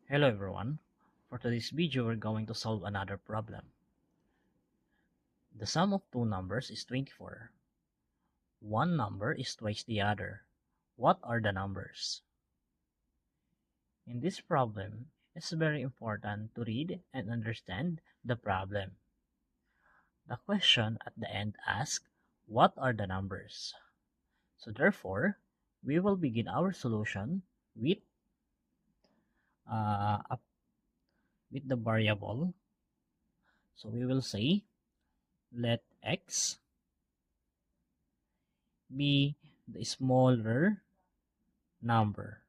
Hello everyone. For today's video, we're going to solve another problem. The sum of two numbers is 24. One number is twice the other. What are the numbers? In this problem, it's very important to read and understand the problem. The question at the end asks, what are the numbers? So therefore, we will begin our solution with uh, with the variable. So we will say, let x be the smaller number.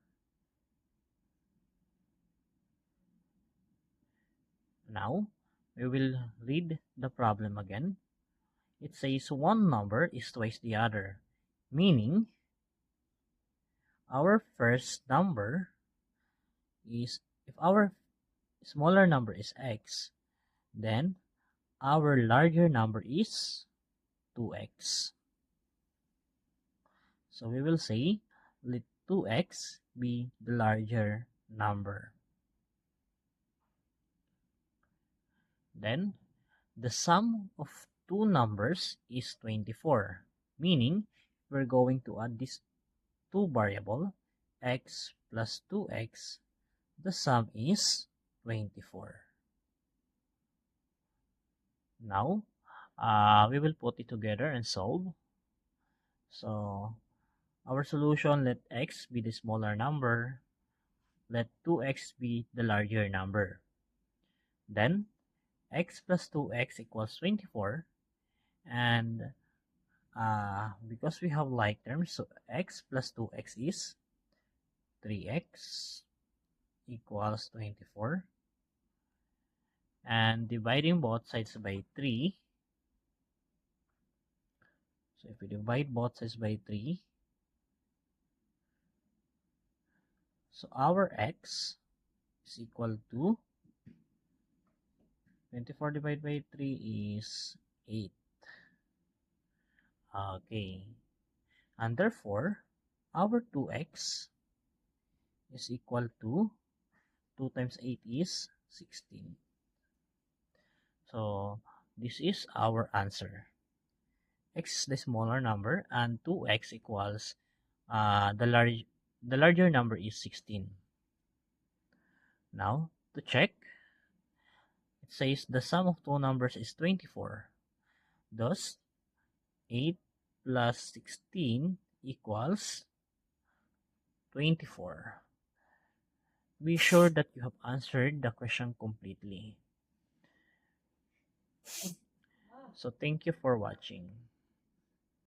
Now, we will read the problem again. It says one number is twice the other, meaning our first number is, if our smaller number is x, then our larger number is 2x. So we will say, let 2x be the larger number. Then, the sum of two numbers is 24, meaning we're going to add these two variables, x plus 2x, the sum is 24. Now, we will put it together and solve. So, our solution, let x be the smaller number, let 2x be the larger number. Then, x plus 2x equals 24, and because we have like terms, so x plus 2x is 3x equals 24, and dividing both sides by 3, so if we divide both sides by 3, so our x is equal to 24 divided by 3 is 8. Okay, and therefore our 2x is equal to 2 times 8 is 16. So this is our answer. X is the smaller number and 2x equals the larger number is 16. Now, to check, it says the sum of two numbers is 24. Thus, 8 plus 16 equals 24. Be sure that you have answered the question completely. So thank you for watching.